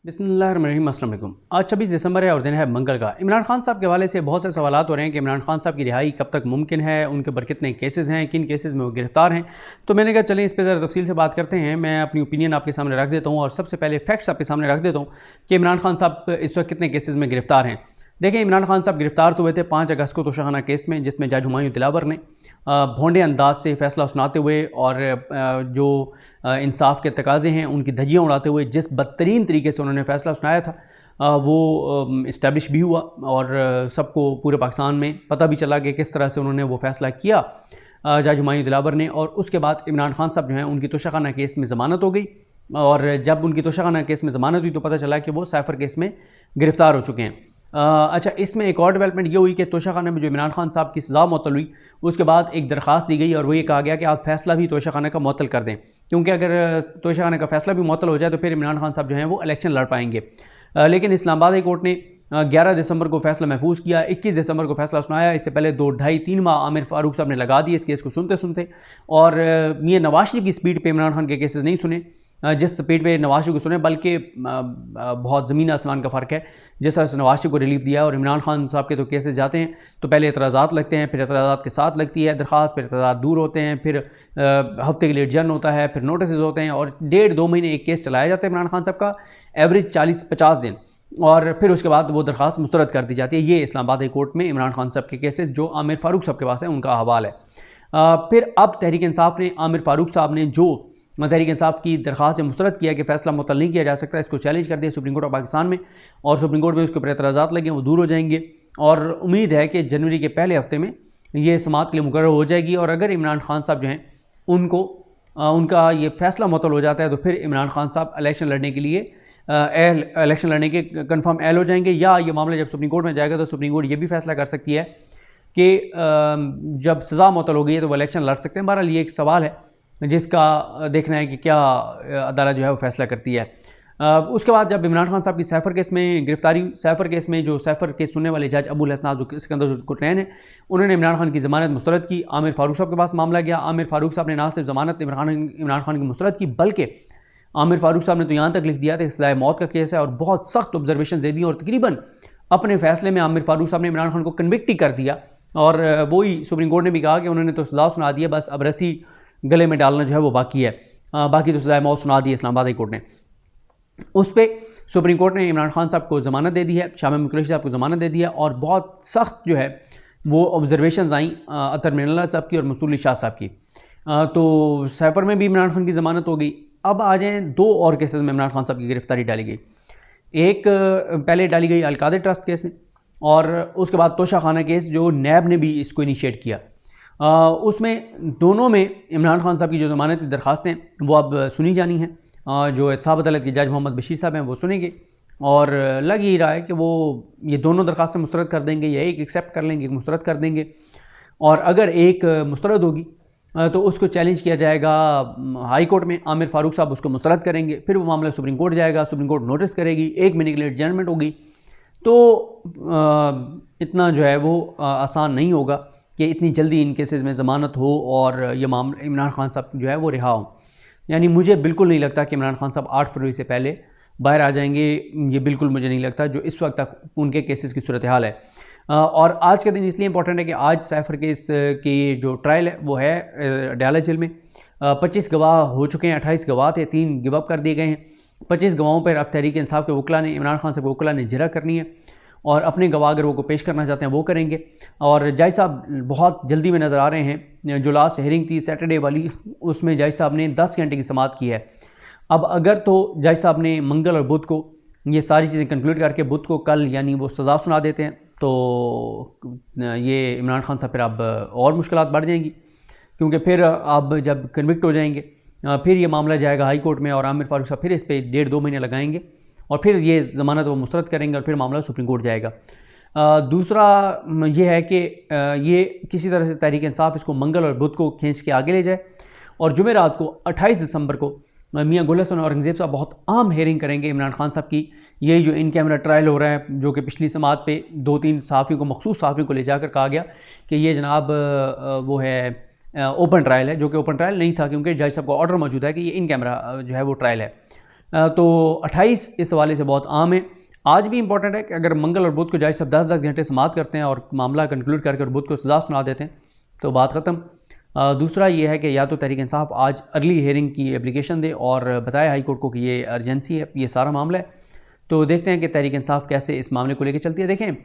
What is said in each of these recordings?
बिस्मिल्लाहिर्रहमानिर्रहीम। अस्सलाम वालेकुम। आज 26 दिसंबर है और दिन है मंगल का। इमरान खान साहब के हवाले से बहुत से सवालात हो रहे हैं कि इमरान खान साहब की रिहाई कब तक मुमकिन है, उनके ऊपर कितने केसेस हैं, किन केसेस में वो गिरफ्तार हैं। तो मैंने कहा चलें इस पर ज़रा तफसील से बात करते हैं। मैं अपनी ओपिनियन आपके सामने रख देता हूँ और सबसे पहले फैक्ट्स आपके सामने रख देता हूँ कि इमरान खान साहब इस वक्त कितने केसेस में गिरफ्तार हैं। देखें, इमरान खान साहब गिरफ्तार तो हुए थे 5 अगस्त को तोशाखाना केस में, जिसमें जज हुमायूं दिलावर ने भोंडे अंदाज से फैसला सुनाते हुए और जो इंसाफ के तकाजे हैं उनकी धज्जियाँ उड़ाते हुए जिस बदतरीन तरीके से उन्होंने फैसला सुनाया था वो इस्टेब्लिश भी हुआ और सबको पूरे पाकिस्तान में पता भी चला कि किस तरह से उन्होंने वो फ़ैसला किया जज हुमायूं दिलावर ने। और उसके बाद इमरान खान साहब जो हैं उनकी तोशाखाना केस में ज़मानत हो गई और जब उनकी तोशाखाना केस में ज़मानत हुई तो पता चला कि वो साइफर केस में गिरफ़्तार हो चुके हैं। अच्छा, इसमें एक और डेवलपमेंट ये हुई कि तोशाखाना में जो इमरान खान साहब की सज़ा मुअत्तल हुई उसके बाद एक दरख्वास्त दी गई और वो ये कहा गया कि आप फ़ैसला भी तोशाखाना का मुअत्तल कर दें, क्योंकि अगर तोशाखाना का फ़ैसला भी मुअत्तल हो जाए तो फिर इमरान खान साहब जो हैं वो इलेक्शन लड़ पाएंगे। लेकिन इस्लामाबाद हाई कोर्ट ने 11 दिसंबर को फैसला महफूज किया, 21 दिसंबर को फैसला सुनाया। इससे पहले 2 ढाई 3 माह आमिर फारूक साहब ने लगा दिए इस केस को सुनते सुनते और मियां नवाज शरीफ की स्पीड पे इमरान खान के केसेस नहीं सुने जिस स्पीड पे नवाज शरीफ को सुने, बल्कि बहुत ज़मीन आसमान का फ़र्क है। जिस तरह से नवाज शरीफ को रिलीफ दिया और इमरान खान साहब के तो केसेस जाते हैं तो पहले एतराज़ात लगते हैं, फिर एतराज़ात के साथ लगती है दरख्वास्त, फिर एतराज़ात दूर होते हैं, फिर हफ्ते के लिए एडजर्न होता है, फिर नोटिस होते हैं और 1.5-2 महीने एक केस चलाया जाता है इमरान खान साहब का, एवरेज 40-50 दिन, और फिर उसके बाद वो दरख्वास्त मुस्तरद कर दी जाती है। ये इस्लामाबाद हाई कोर्ट में इमरान खान साहब के केसेस जो आमिर फारूक साहब के पास है उनका हवाल है। फिर अब तहरीक इंसाफ ने आमिर फारूक साहब ने जो तहरीक इंसाफ की दरख्वास्त से मुस्तरद किया कि फ़ैसला मुअत्तल नहीं किया जा सकता, इसको चैलेंज कर दिया सुप्रीम कोर्ट ऑफ पाकिस्तान में और सुप्रीम कोर्ट में उसके ऊपर एतराज़ात लगे, वो दूर हो जाएंगे और उम्मीद है कि जनवरी के पहले हफ्ते में ये समाअत के लिए मुकर्रर हो जाएगी। और अगर इमरान खान साहब जो हैं उनको उनका ये फ़ैसला मुअत्तल हो जाता है तो फिर इमरान खान साहब इलेक्शन लड़ने के लिए इलेक्शन लड़ने के कन्फर्म एल हो जाएंगे। या ये मामला जब सुप्रीम कोर्ट में जाएगा तो सुप्रीम कोर्ट ये भी फैसला कर सकती है कि जब सज़ा मुअत्तल हो गई है तो वो इलेक्शन लड़ सकते हैं। बहरहाल ये एक सवाल है जिसका देखना है कि क्या अदालत जो है वो फैसला करती है। उसके बाद जब इमरान खान साहब की साइफर केस में गिरफ्तारी, साइफर केस में जो साइफर केस सुनने वाले जज अबुल हसन जो सिकंदर कुरैन है उन्होंने इमरान खान की ज़मानत मुस्तरद की। आमिर फारूक साहब के पास मामला गया, आमिर फारूक साहब ने ना सिर्फ ज़मानत इमरान खान की मुस्तरद की बल्कि आमिर फारूक साहब ने तो यहाँ तक लिख दिया था कि सज़ाए मौत का केस है और बहुत सख्त ऑब्जर्वेशन दे दी और तकरीबन अपने फैसले में आमिर फारूक साहब ने इमरान खान को कन्विक्ट ही कर दिया। और वही सुप्रीम कोर्ट ने भी कहा कि उन्होंने तो सज़ा सुना दी है, बस अब रस्सी गले में डालना जो है वो बाकी है, बाकी तो सज़ाए मौत सुना दी इस्लामाबाद हाई कोर्ट ने। उस पर सुप्रीम कोर्ट ने इमरान खान साहब को ज़मानत दे दी है, शाह महमूद कुरैशी साहब को ज़मानत दे दी है और बहुत सख्त जो है वो ऑब्जर्वेशन आई अतर मिनल्ला साहब की और मंसूर अली शाह साहब की। तो साइफर में भी इमरान खान की ज़मानत हो गई। अब आ जाएँ 2 और केसेस में इमरान खान साहब की गिरफ्तारी डाली गई। एक पहले डाली गई अलकादर ट्रस्ट केस में और उसके बाद तोशाखाना केस जो नैब ने भी इसको इनिशिएट किया। उसमें दोनों में इमरान खान साहब की जो ज़मानती दरख्वास्तें वो अब सुनी जानी हैं। जो एहतसाब अदालत के जज मोहम्मद बशीर साहब हैं वो सुनेंगे और लग ही रहा है कि वो ये दोनों दरख्वास्तें मुस्तरद कर देंगे या एक एक्सेप्ट कर लेंगे, एक मुस्तरद कर देंगे। और अगर एक मुस्तरद होगी तो उसको चैलेंज किया जाएगा हाई कोर्ट में, आमिर फारूक साहब उसको मुस्तरद करेंगे, फिर वो मामला सुप्रीम कोर्ट जाएगा, सुप्रीम कोर्ट नोटिस करेगी, 1 महीने के लिए एडजर्नमेंट होगी। तो इतना जो है वो आसान नहीं होगा कि इतनी जल्दी इन केसेस में ज़मानत हो और ये मामला इमरान खान साहब जो है वो रिहा हो। यानी मुझे बिल्कुल नहीं लगता कि इमरान खान साहब 8 फरवरी से पहले बाहर आ जाएंगे, ये बिल्कुल मुझे नहीं लगता जो इस वक्त तक उनके केसेस की सूरत हाल है। और आज का दिन इसलिए इंपॉर्टेंट है कि आज साइफर केस की जो ट्रायल है वो है अडयाला जेल में। 25 गवाह हो चुके हैं, 28 गवाह थे, 3 गिव अप कर दिए गए हैं। 25 गवाहों पर अब तहरीक इंसाफ के वकला ने, इमरान खान साहब के वकला ने जिरह करनी है और अपने गवाह अगर वो को पेश करना चाहते हैं वो करेंगे। और जज साहब बहुत जल्दी में नज़र आ रहे हैं। जो लास्ट हेयरिंग थी सैटरडे वाली उसमें जज साहब ने 10 घंटे की समाअत की है। अब अगर तो जज साहब ने मंगल और बुध को ये सारी चीज़ें कंक्लूड करके बुध को कल यानी वो सज़ा सुना देते हैं तो ये इमरान खान साहब फिर अब और मुश्किलात बढ़ जाएंगी, क्योंकि फिर अब जब कन्विक्ट हो जाएंगे फिर ये मामला जाएगा हाई कोर्ट में और आमिर फारूक साहब फिर इस पर 1.5-2 महीने लगाएंगे और फिर ये ज़मानत वो मुस्तरद करेंगे और फिर मामला सुप्रीम कोर्ट जाएगा। दूसरा ये है कि ये किसी तरह से तहरीक इंसाफ इसको मंगल और बुध को खींच के आगे ले जाए और जुमेरात को 28 दिसंबर को मियां गुल हसन औरंगज़ेब साहब बहुत अहम हेयरिंग करेंगे इमरान खान साहब की। ये जो इन कैमरा ट्रायल हो रहा है जो कि पिछली समाअत पे 2-3 सहाफ़ियों को, मखसूस सहाफ़ियों को ले जाकर कहा गया कि ये जनाब वो है ओपन ट्रायल है, जो कि ओपन ट्रायल नहीं था क्योंकि जज साहब का ऑर्डर मौजूद है कि ये इन कैमरा जो है वो ट्रायल है। तो 28 इस हवाले से बहुत आम है। आज भी इंपॉर्टेंट है कि अगर मंगल और बुध को जज सब 10-10 घंटे समाअत करते हैं और मामला कंक्लूड करके और बुध को सजा सुना देते हैं तो बात ख़त्म। दूसरा ये है कि या तो तहरीक इंसाफ आज अर्ली हियरिंग की एप्लीकेशन दे और बताए हाई कोर्ट को कि ये अर्जेंसी है, ये सारा मामला है। तो देखते हैं कि तहरीक इंसाफ कैसे इस मामले को लेकर चलती है। देखें,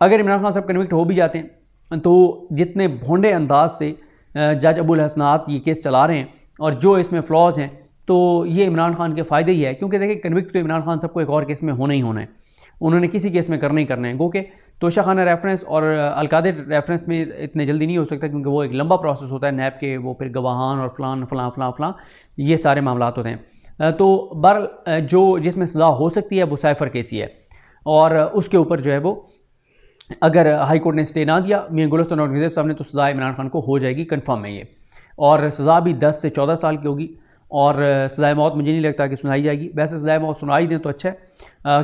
अगर इमरान खान साहब कन्विक्ट हो भी जाते हैं तो जितने भोंडे अंदाज से जज अबुल हसनात ये केस चला रहे हैं और जो इसमें फ्लॉज हैं तो ये इमरान खान के फ़ायदे ही है, क्योंकि देखिए कन्विक्ट तो इमरान खान साहब को एक और केस में होना ही होना है, उन्होंने किसी केस में करना ही करना है। गो के तोशाखाना रेफरेंस और अलकादिर रेफरेंस में इतने जल्दी नहीं हो सकता, क्योंकि वो एक लंबा प्रोसेस होता है नैब के, वो फिर गवाहान और फलां ये सारे मामला होते हैं। तो बहरहाल जो जिसमें सज़ा हो सकती है वो साइफर केस ही है, और उसके ऊपर जो है वो अगर हाई कोर्ट ने स्टे ना दिया मियां गुलशन औरंगज़ेब साहब ने तो सज़ा इमरान खान को हो जाएगी, कन्फर्म है ये। और सज़ा भी 10 से 14 साल की होगी, और सज़ाए मौत मुझे नहीं लगता कि सुनाई जाएगी। वैसे सज़ाए मौत सुनाई दें तो अच्छा है,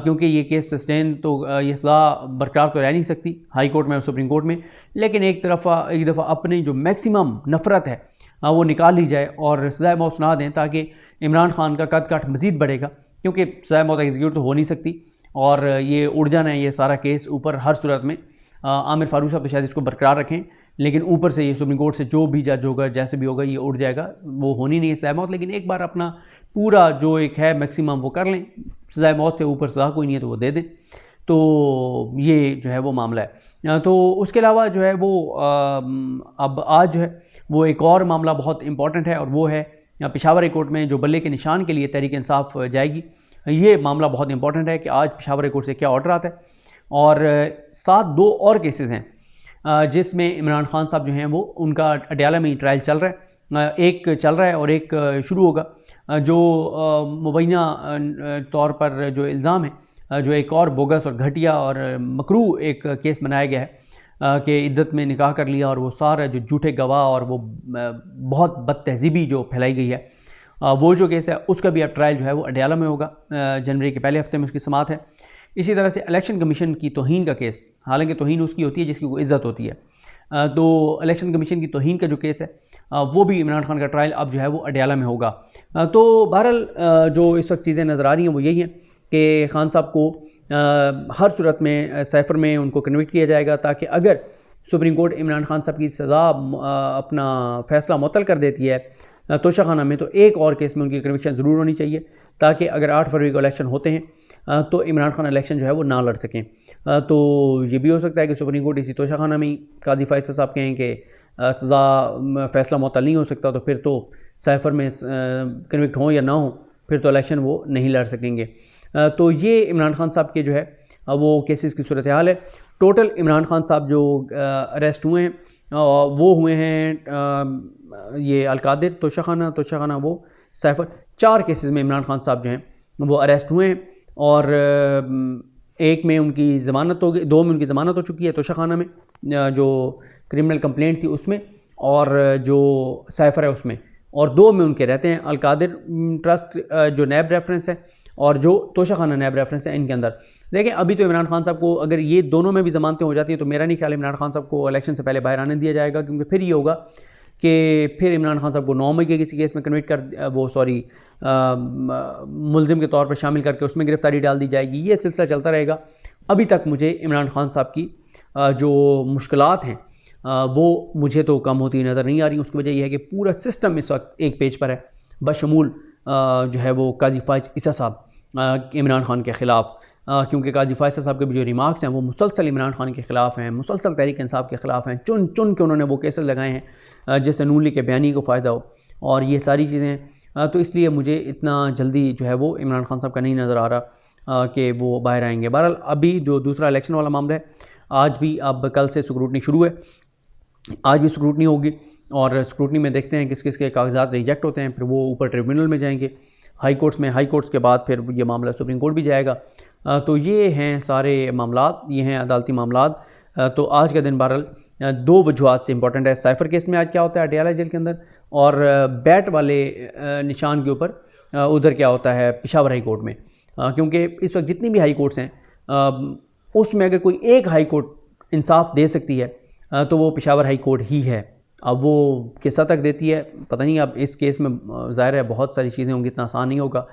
क्योंकि ये केस सस्टेन तो ये सज़ा बरकरार तो रह नहीं सकती हाई कोर्ट में और सुप्रीम कोर्ट में, लेकिन एक दफ़ा अपनी जो मैक्सिमम नफ़रत है वो निकाल ली जाए और सज़ाए मौत सुना दें, ताकि इमरान खान का कद काठ मज़ीद बढ़ेगा, क्योंकि सज़ाए मौत एग्जीक्यूट तो हो नहीं सकती और ये उड़ जाना है ये सारा केस ऊपर हर सूरत में। आमिर फारूक साहब तो शायद इसको बरकरार रखें, लेकिन ऊपर से ये सुप्रीम कोर्ट से जो भी जज होगा जैसे भी होगा ये उड़ जाएगा, वो होनी नहीं है सज़ाए मौत। लेकिन एक बार अपना पूरा जो एक है मैक्सिमम वो कर लें, सज़ाए मौत से ऊपर सज़ा कोई नहीं है तो वो दे दें, तो ये जो है वो मामला है। तो उसके अलावा जो है वो अब आज जो है वो एक और मामला बहुत इंपॉर्टेंट है, और वो है पेशावर हाई कोर्ट में जो बल्ले के निशान के लिए तहरीक इंसाफ जाएगी। ये मामला बहुत इंपॉर्टेंट है कि आज पेशावर हाई कोर्ट से क्या ऑर्डर आता है, और साथ 2 और केसेस हैं जिसमें इमरान खान साहब जो हैं वो उनका अडयाला में ट्रायल चल रहा है, एक चल रहा है और एक शुरू होगा। जो मुबैना तौर पर जो इल्ज़ाम है, जो एक और बोगस और घटिया और मकरू एक केस बनाया गया है कि इद्दत में निकाह कर लिया, और वो सारा जो झूठे गवाह और वो बहुत बदतहजीबी जो फैलाई गई है, वो जो केस है उसका भी अब ट्रायल जो है वो अडयाला में होगा, जनवरी के पहले हफ्ते में उसकी समाअत है। इसी तरह से इलेक्शन कमीशन की तौहीन का केस, हालांकि तौहीन उसकी होती है जिसकी कोई इज़्ज़त होती है, तो इलेक्शन कमीशन की तौहीन का जो केस है वो भी इमरान खान का ट्रायल अब जो है वो अडयाला में होगा। तो बहरहाल जो इस वक्त चीज़ें नज़र आ रही हैं वो यही हैं कि खान साहब को हर सूरत में साइफर में उनको कन्विक्ट किया जाएगा, ताकि अगर सुप्रीम कोर्ट इमरान खान साहब की सज़ा अपना फ़ैसला मुअत्तल कर देती है तोशाखाना में, तो एक और केस में उनकी कन्विक्शन ज़रूर होनी चाहिए, ताकि अगर 8 फरवरी को इलेक्शन होते हैं तो इमरान खान इलेक्शन जो है वो ना लड़ सकें। तो ये भी हो सकता है कि सुप्रीम कोर्ट इसी तोशाखाना में ही काजी फैसल साहब कहें कि सज़ा फ़ैसला मुअत्तल नहीं हो सकता, तो फिर तो साइफर में कन्विक्ट हों या ना हो, फिर तो इलेक्शन वो नहीं लड़ सकेंगे। तो ये इमरान खान साहब के जो है वो केसेस की सूरत हाल है। टोटल इमरान खान साहब जो अरेस्ट हुए हैं वो हुए हैं ये अलकादिर, तोशाखाना वो साइफर, 4 केसेस में इमरान खान साहब जो हैं वो अरेस्ट हुए हैं, और एक में उनकी ज़मानत हो गई, 2 में उनकी ज़मानत हो चुकी है तोशाखाना में जो क्रिमिनल कंप्लेंट थी उसमें, और जो साइफर है उसमें, और 2 में उनके रहते हैं अलकादिर ट्रस्ट जो नैब रेफरेंस है और जो तोशाखाना नैब रेफरेंस है, इनके अंदर। देखें अभी तो इमरान खान साहब को अगर ये दोनों में भी ज़मानतें हो जाती हैं तो मेरा नहीं ख्याल इमरान खान साहब को इलेक्शन से पहले बाहर आने दिया जाएगा, क्योंकि फिर ये होगा कि फिर इमरान खान साहब को 9 मई के किसी केस में कन्विक्ट कर मुलजिम के तौर पर शामिल करके उसमें गिरफ्तारी डाल दी जाएगी। ये सिलसिला चलता रहेगा। अभी तक मुझे इमरान खान साहब की जो मुश्किलात हैं वो मुझे तो कम होती नज़र नहीं आ रही। उसकी वजह यह है कि पूरा सिस्टम इस वक्त एक पेज पर है, बशमूल जो है वो काजी फाइज ईसा साहब इमरान खान के ख़िलाफ़, क्योंकि काजी फाइज साहब के भी जो रिमार्क्स हैं वो मुसलसल इमरान खान के ख़िलाफ़ हैं, मुसलसल तहरीक इंसाफ के ख़िलाफ़ हैं, चुन चुन के उन्होंने वो केसेस लगाए हैं जिससे नून लीग के बयानी को फ़ायदा हो, और ये सारी चीज़ें। तो इसलिए मुझे इतना जल्दी जो है वो इमरान खान साहब का नहीं नज़र आ रहा कि वो बाहर आएंगे। बहरहाल अभी जो दूसरा इलेक्शन वाला मामला है, आज भी अब कल से स्क्रूटनी शुरू है, आज भी स्क्रूटनी होगी, और स्क्रूटनी में देखते हैं किस किस के कागजात रिजेक्ट होते हैं, फिर वो ऊपर ट्रिब्यूनल में जाएंगे, हाई कोर्ट्स में, हाई कोर्ट्स के बाद फिर ये मामला सुप्रीम कोर्ट भी जाएगा। तो ये हैं सारे मामलात, ये हैं अदालती मामलात। तो आज का दिन बहरहाल 2 वजूहात से इंपॉर्टेंट है। साइफर केस में आज क्या होता है अडयाला जेल के अंदर, और बैट वाले निशान के ऊपर उधर क्या होता है पेशावर हाई कोर्ट में, क्योंकि इस वक्त जितनी भी हाई कोर्ट्स हैं उसमें अगर कोई एक हाई कोर्ट इंसाफ दे सकती है तो वो पेशावर हाई कोर्ट ही है। अब वो किस हद तक देती है पता नहीं। अब इस केस में ज़ाहिर है बहुत सारी चीज़ें होंगी, इतना आसान नहीं होगा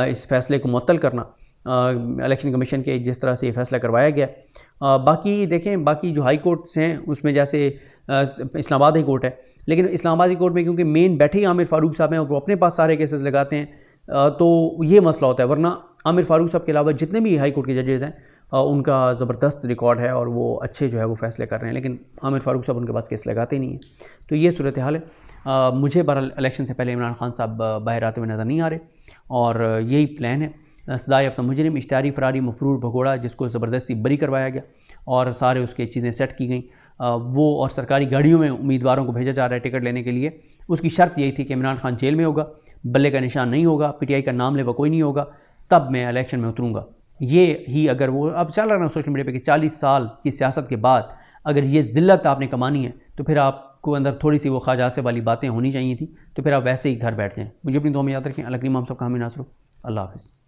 इस फैसले को मुअत्तल करना इलेक्शन कमीशन के जिस तरह से ये फैसला करवाया गया। बाकी देखें, बाकी जो हाई कोर्ट्स हैं उसमें जैसे इस्लामाबाद हाई कोर्ट है, लेकिन इस्लामाबाद हाई कोर्ट में क्योंकि मेन बैठे ही आमिर फ़ारूक साहब हैं और वो अपने पास सारे केसेस लगाते हैं, तो ये मसला होता है। वरना आमिर फ़ारूक साहब के अलावा जितने भी हाई कोर्ट के जजेज़ हैं उनका ज़बरदस्त रिकॉर्ड है और वो अच्छे जो है वो फैसले कर रहे हैं, लेकिन आमिर फ़ारूक साहब उनके पास केस लगाते नहीं हैं। तो ये सूरत हाल है। मुझे बहरहाल इलेक्शन से पहले इमरान खान साहब बाहर आते हुए नज़र नहीं आ रहे और यही प्लान है। सदाई अफ्ता मुजरिम इश्तिहारी फरारी मफरूर भगोड़ा जिसको ज़बरदस्ती बरी करवाया गया और सारे उसके चीज़ें सेट की गई, वो और सरकारी गाड़ियों में उम्मीदवारों को भेजा जा रहा है टिकट लेने के लिए। उसकी शर्त यही थी कि इमरान खान जेल में होगा, बल्ले का निशान नहीं होगा, PTI का नाम लेवा कोई नहीं होगा, तब मैं इलेक्शन में उतरूँगा। ये ही अगर वो अब चल रहा है सोशल मीडिया पे कि 40 साल की सियासत के बाद अगर ये ज़िल्लत आपने कमानी है तो फिर आपको अंदर थोड़ी सी वो ख्वाजासे वाली बातें होनी चाहिए थी, तो फिर आप वैसे ही घर बैठ जाएँ। मुझे अपनी दुआ में याद रखें। अल्लाह करीम हम सब का हामी नासर हो। अल्लाह हाफ़िज़।